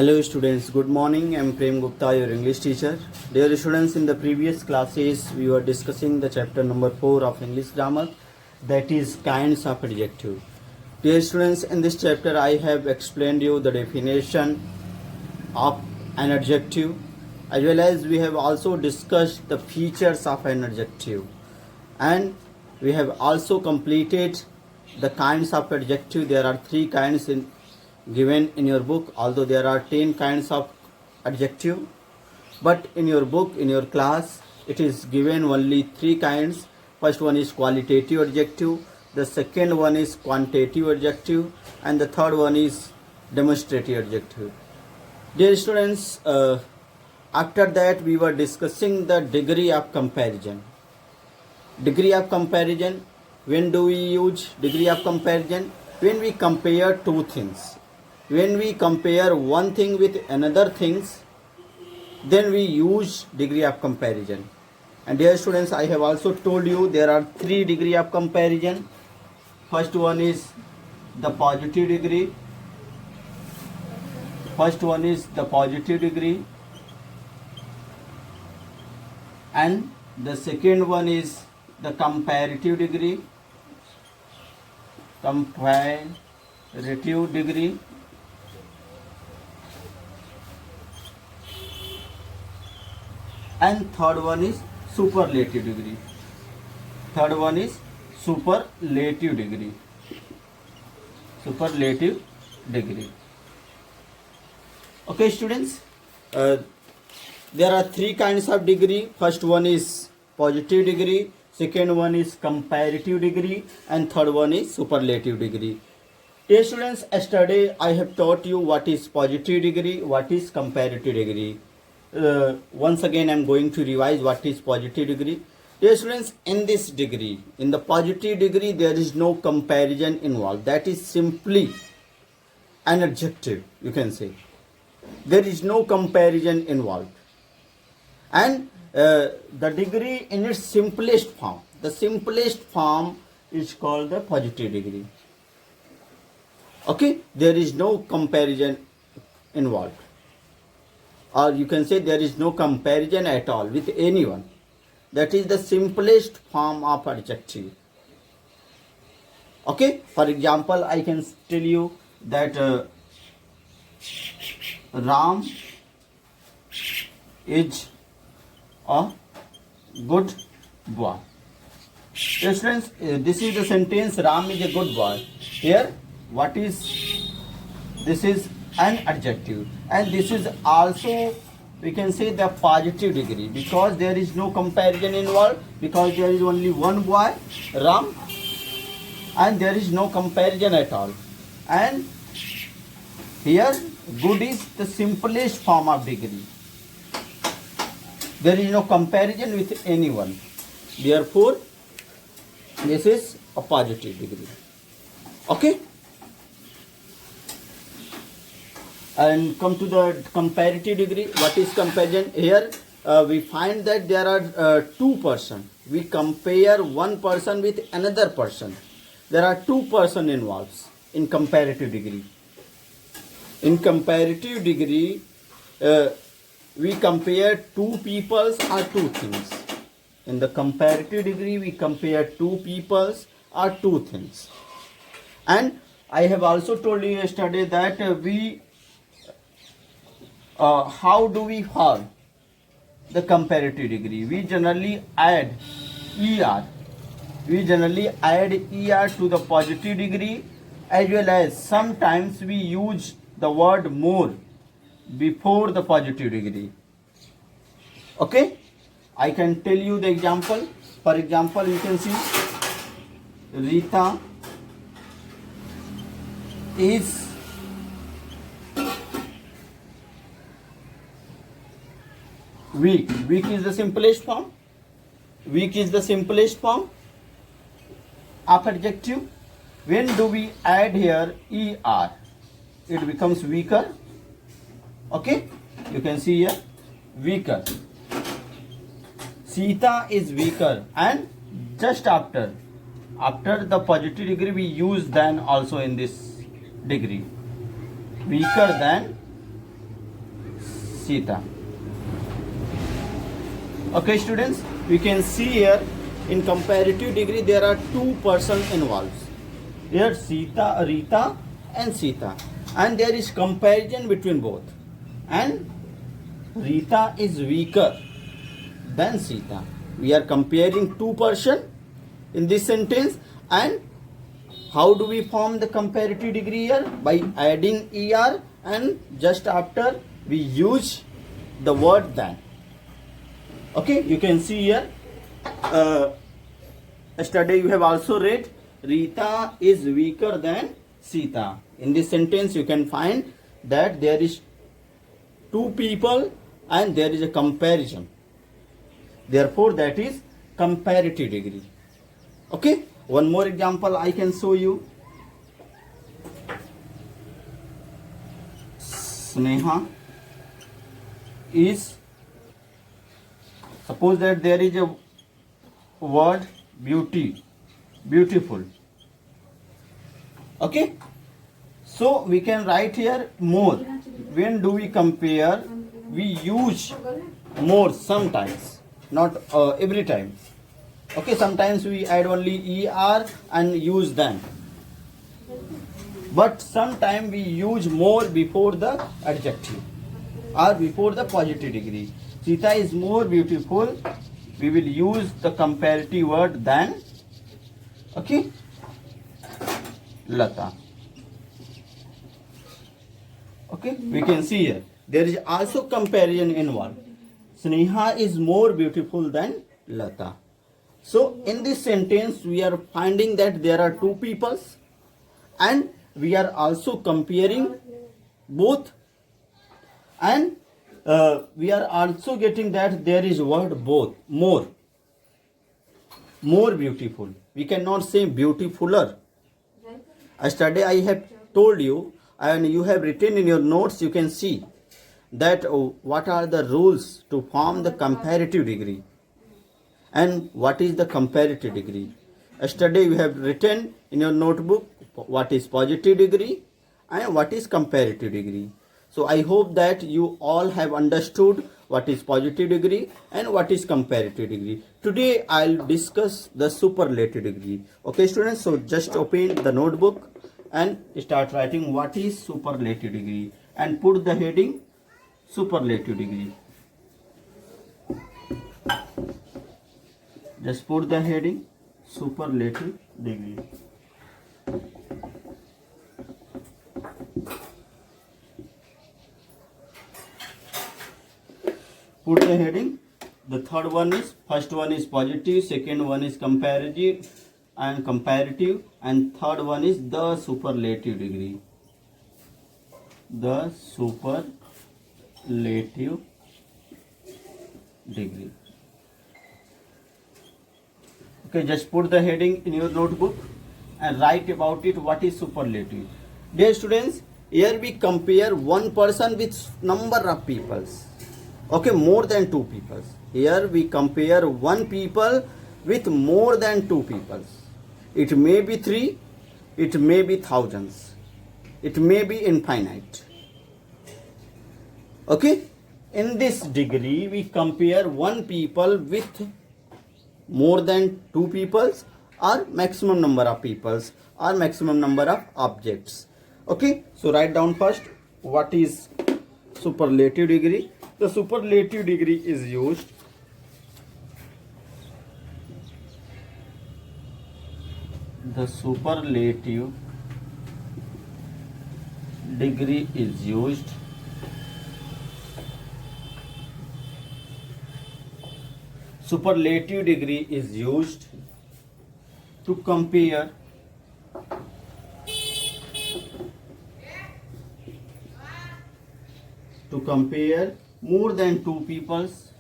Hello students, good morning. I am Prem Gupta, your English teacher. Dear students, in the previous classes we were discussing the chapter number 4 of English grammar, that is kinds of adjective. Dear students, in this chapter I have explained you the definition of an adjective, as well as we have also discussed the features of an adjective, and we have also completed the kinds of adjective. There are 3 kinds given in your book, although there are 10 kinds of adjective, but in your book, in your class, it is given only 3 kinds. First one is qualitative adjective, the second one is quantitative adjective, and the third one is demonstrative adjective. Dear students, after that we were discussing the degree of comparison. Degree of comparison, when do we use degree of comparison? When we compare two things. When we compare one thing with another things, then we use degree of comparison. And dear students, I have also told you there are 3 degree of comparison. First one is the positive degree. First one is the positive degree. And the second one is the comparative degree. Comparative degree. And third one is superlative degree. Third one is superlative degree. Superlative degree. Okay, students. There are 3 kinds of degree. First one is positive degree. Second one is comparative degree. And third one is superlative degree. Dear students, yesterday I have taught you what is positive degree, what is comparative degree. Once again I am going to revise what is positive degree. Dear students, in this degree, in the positive degree, there is no comparison involved. That is simply an adjective, you can say. There is no comparison involved. And the degree in its simplest form, the simplest form is called the positive degree. Okay, there is no comparison involved. Or you can say there is no comparison at all with anyone. That is the simplest form of adjective. Okay, for example, I can tell you that Ram is a good boy. Yes, friends, this is the sentence, Ram is a good boy. Here, what is, this is an adjective, and this is also, we can say, the positive degree, because there is no comparison involved, because there is only one boy, Ram, and there is no comparison at all. And here good is the simplest form of degree. There is no comparison with anyone. Therefore, this is a positive degree. Okay? And come to the comparative degree. What is comparison? Here we find that there are 2 persons. We compare one person with another person. There are 2 persons involved in comparative degree. In comparative degree, we compare 2 peoples or 2 things. In the comparative degree, we compare 2 peoples or 2 things. And I have also told you yesterday that how do we form the comparative degree? We generally add ER. We generally add ER to the positive degree, as well as sometimes we use the word more before the positive degree. Okay? I can tell you the example. For example, you can see Rita is weak. Weak is the simplest form. Weak is the simplest form of adjective. When do we add here ER? It becomes weaker. Okay, you can see here, weaker. Sita is weaker, and just after the positive degree we use than also in this degree. Weaker than Sita. Okay, students, we can see here in comparative degree there are two persons involved. Here Sita, Rita and Sita, and there is comparison between both. And Rita is weaker than Sita. We are comparing two persons in this sentence. And how do we form the comparative degree here? By adding er, and just after we use the word than. Okay, you can see here. Yesterday you have also read Rita is weaker than Sita. In this sentence you can find that there is two people and there is a comparison. Therefore that is comparative degree. Okay, one more example I can show you. Sneha is, suppose that there is a word beauty, beautiful. Okay, so we can write here more. When do we compare? We use more sometimes, not every time. Okay, sometimes we add only er and use than. But sometimes we use more before the adjective or before the positive degree. Sita is more beautiful. We will use the comparative word than. Okay, Lata. Okay, we can see here. There is also comparison involved. Sneha is more beautiful than Lata. So in this sentence we are finding that there are two peoples, and we are also comparing both, and we are also getting that there is word both, more beautiful. We cannot say beautifuler. Yesterday I have told you, and you have written in your notes, you can see that what are the rules to form the comparative degree and what is the comparative degree. Yesterday you have written in your notebook what is positive degree and what is comparative degree. So I hope that you all have understood what is positive degree and what is comparative degree. Today I'll discuss the superlative degree. Okay students, so just open the notebook and start writing what is superlative degree and put the heading superlative degree. Just put the heading superlative degree. Put the heading. The third one is, first one is positive, second one is comparative, and third one is the superlative degree. The superlative degree. Okay, just put the heading in your notebook and write about it what is superlative. Dear students, here we compare one person with number of peoples. Okay, more than two peoples. Here we compare one people with more than two peoples. It may be three, it may be thousands, it may be infinite. Okay, in this degree we compare one people with more than two peoples or maximum number of peoples or maximum number of objects. Okay, so write down first what is superlative degree. The superlative degree is used to compare more than two peoples,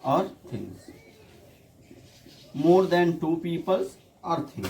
or things. More than two peoples or things.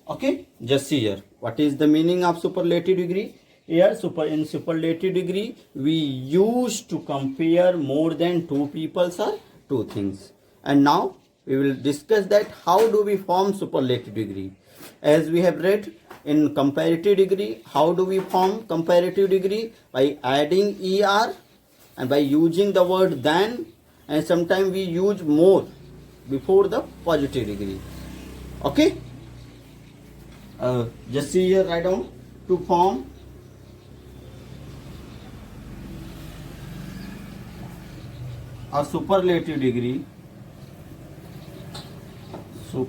Okay, just see here. What is the meaning of superlative degree? Here in superlative degree we used to compare more than two people or two things. And now we will discuss that how do we form superlative degree. As we have read in comparative degree, how do we form comparative degree? By adding er and by using the word than, and sometimes we use more before the positive degree. Okay, just see here, write down. To form a superlative degree, to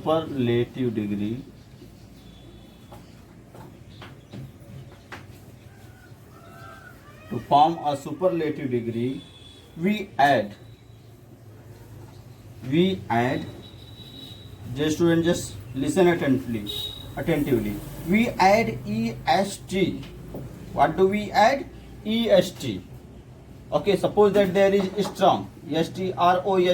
form a superlative degree, we add, just student, just listen attentively. We add est. What do we add? Est. Okay, suppose that there is strong, strong,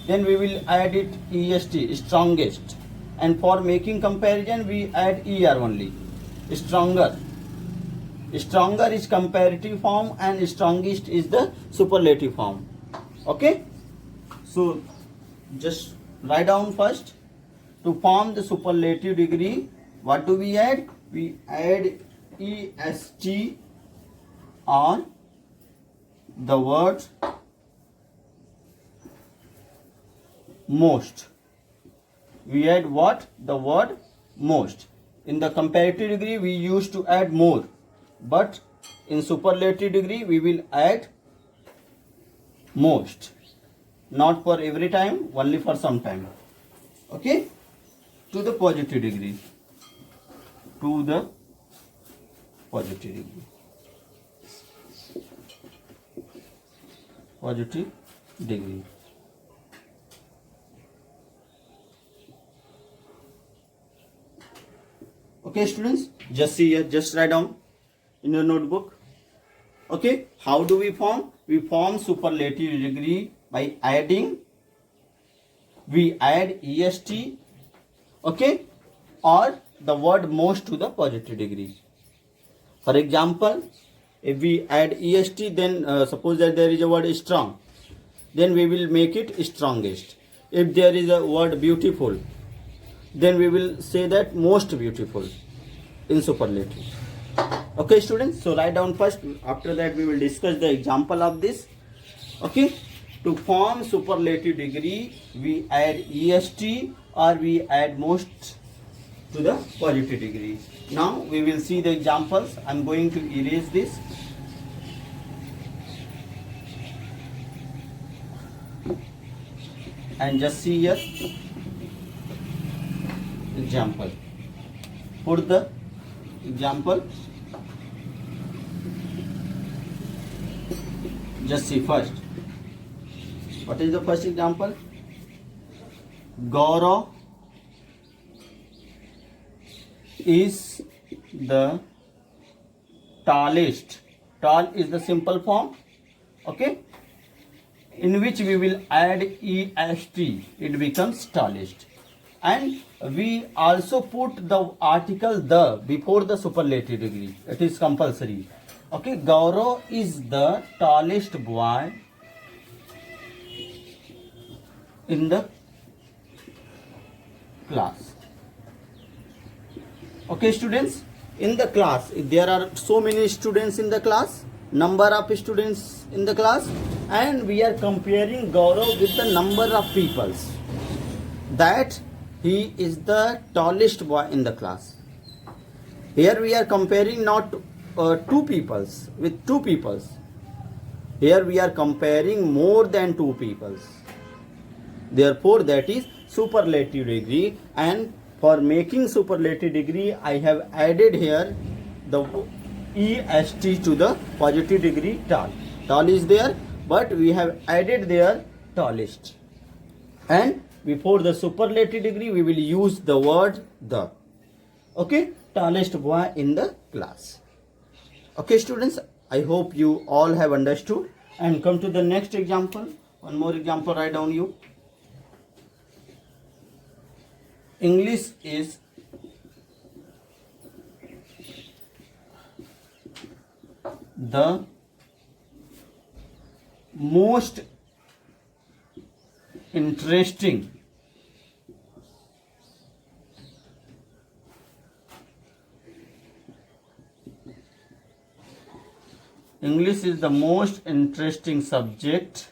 then we will add it est, strongest. And for making comparison we add er only, stronger. Stronger is comparative form and strongest is the superlative form. Okay, so just write down first. To form the superlative degree, what do we add? We add est or the word most. We add what? The word most. In the comparative degree we used to add more, but in superlative degree we will add most. Not for every time, only for some time. Okay, to the positive degree. Positive degree. Okay students, just see here, just write down in your notebook. Okay, how do we form? We form superlative degree by adding, we add est, okay, or the word most to the positive degree. For example, if we add est, then suppose that there is a word strong, then we will make it strongest. If there is a word beautiful, then we will say that most beautiful in superlative. Okay students, so write down first, after that we will discuss the example of this. Okay, to form superlative degree we add est or we add most to the positive degree. Now we will see the examples. I am going to erase this. And just see here example. Put the example. Just see first. What is the first example? Gaurav is the tallest. Tall is the simple form. Okay, in which we will add est, it becomes tallest. And we also put the article the before the superlative degree. It is compulsory. Okay, Gaurav is the tallest boy in the class. Okay students, in the class, if there are so many students in the class, number of students in the class, and we are comparing Gaurav with the number of peoples, that he is the tallest boy in the class. Here we are comparing not two peoples with two peoples. Here we are comparing more than two peoples. Therefore that is superlative degree, and for making superlative degree I have added here the est to the positive degree tall. Tall is there, but we have added there tallest. And before the superlative degree we will use the word the. Okay, tallest boy in the class. Okay students, I hope you all have understood. And come to the next example. One more example, write down you. English is the most interesting English is the most interesting subject.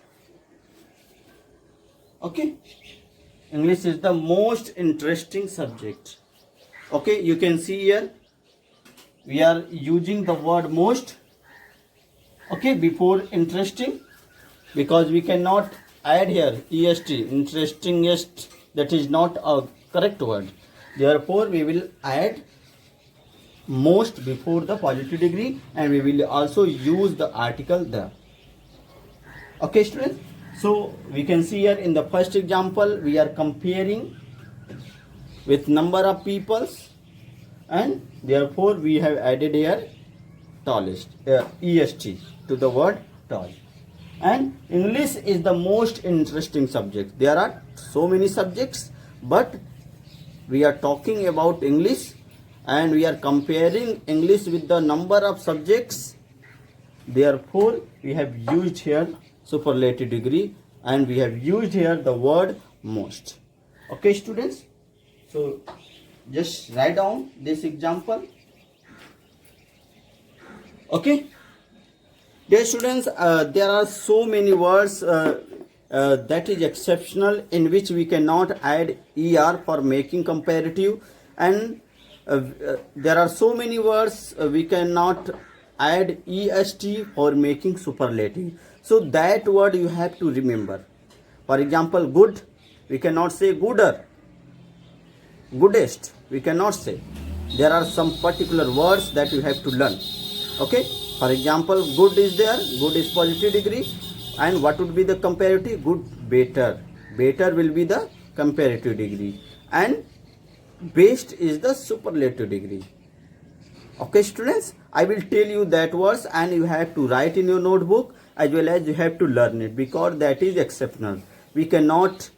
Okay, English is the most interesting subject. Okay, you can see here we are using the word most, okay, before interesting, because we cannot add here est, interestingest. That is not a correct word. Therefore we will add most before the positive degree, and we will also use the article the. Okay students, so we can see here in the first example we are comparing with number of peoples, and therefore we have added here tallest, est to the word tall. And English is the most interesting subject. There are so many subjects, but we are talking about English, and we are comparing English with the number of subjects. Therefore we have used here superlative degree, and we have used here the word most. Okay students, so just write down this example. Okay, dear students, there are so many words that is exceptional, in which we cannot add er for making comparative, and there are so many words we cannot add est for making superlative. So that word you have to remember. For example, good, we cannot say gooder, goodest, we cannot say. There are some particular words that you have to learn. Okay, for example, good is there, good is positive degree, and what would be the comparative? Good, better, better will be the comparative degree, and best is the superlative degree. Okay students, I will tell you that words, and you have to write in your notebook, as well as you have to learn it, because that is exceptional. We cannot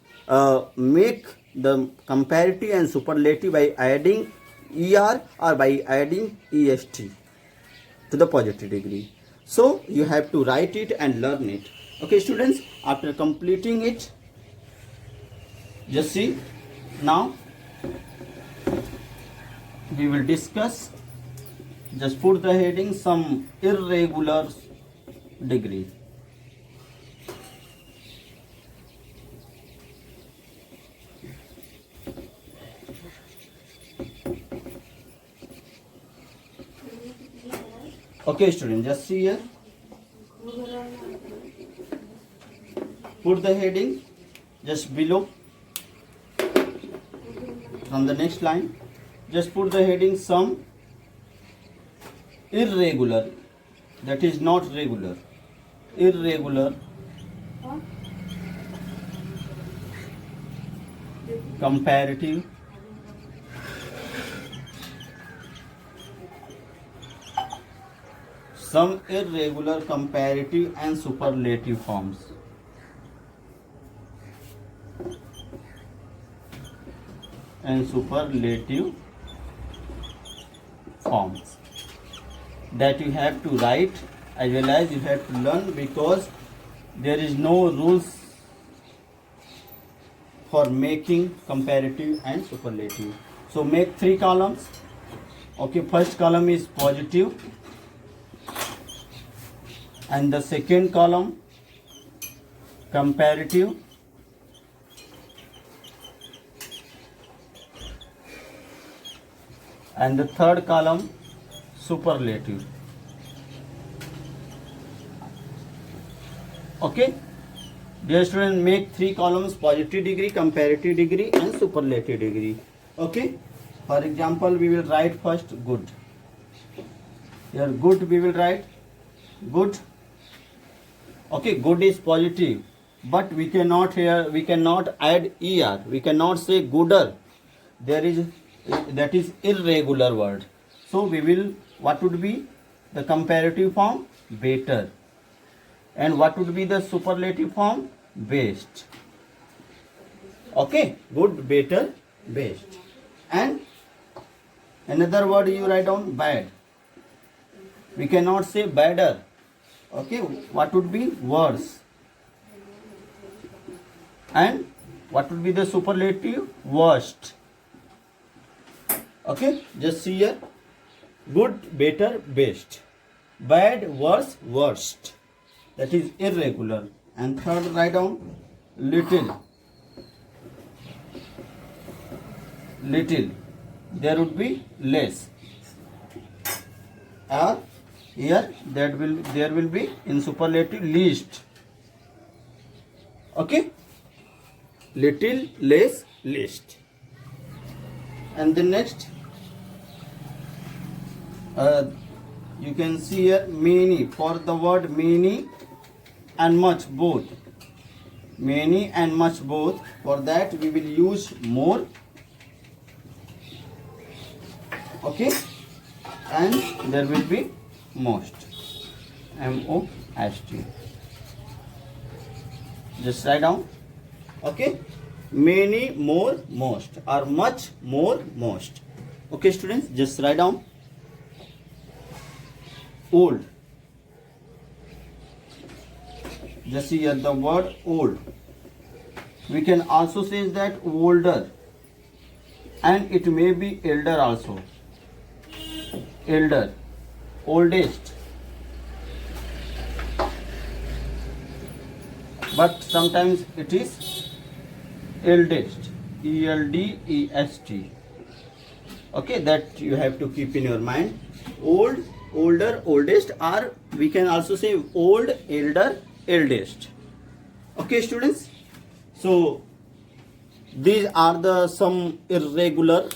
make the comparative and superlative by adding er or by adding est to the positive degree. So you have to write it and learn it. Okay students, after completing it, just see, now we will discuss. Just put the heading some irregular degree. Okay students, just see here. Put the heading just below from the next line. Just put the heading some irregular, that is not regular, irregular comparative some irregular comparative and superlative forms. And superlative forms that you have to write, as well as you have to learn, because there is no rules for making comparative and superlative. So make 3 columns. Okay, first column is positive, and the second column comparative, and the third column superlative. Okay, dear students, make 3 columns: positive degree, comparative degree, and superlative degree. Okay, for example, we will write first good. Here good we will write good. Okay, good is positive, but we cannot add er. We cannot say gooder. That is irregular word. So we will, what would be the comparative form? Better. And what would be the superlative form? Best. Okay, good, better, best. And another word you write down, bad. We cannot say better. Okay, what would be worse? And what would be the superlative? Worst. Okay, just see here. Good, better, best. Bad, worse, worst. That is irregular. And third, write down little. Little. There would be less. Or here there will be in superlative least. Okay. Little, less, least. And the next, you can see here many. For the word many and much both. Many and much both. For that we will use more. Okay. And there will be most. M-O-S-T. Just write down. Okay. Many, more, most. Or much, more, most. Okay, students, just write down. Old. Just see here the word old. We can also say that older. And it may be elder also. Elder. Oldest. But sometimes it is eldest. E-L-D-E-S-T. Okay, that you have to keep in your mind. Old, older, oldest, or we can also say old, elder, eldest. Okay, students. So these are the some irregular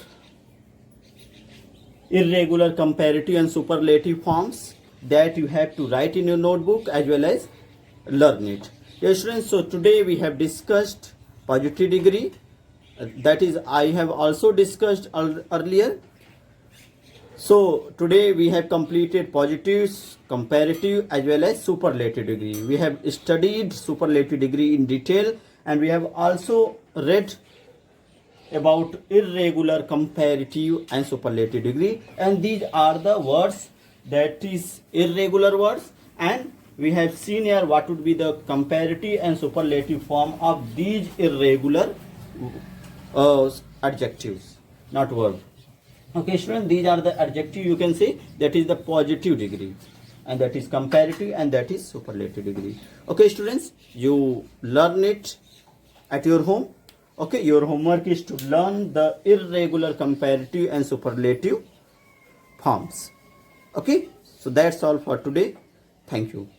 comparative and superlative forms that you have to write in your notebook as well as learn it. Yes, students, so today we have discussed positive degree. That is, I have also discussed earlier. So today we have completed positives, comparative as well as superlative degree. We have studied superlative degree in detail, and we have also read about irregular, comparative and superlative degree. And these are the words, that is irregular words, and we have seen here what would be the comparative and superlative form of these irregular adjectives, not verb. Okay, students, these are the adjective you can say, that is the positive degree, and that is comparative, and that is superlative degree. Okay, students, you learn it at your home. Okay, your homework is to learn the irregular, comparative and superlative forms. Okay, so that's all for today. Thank you.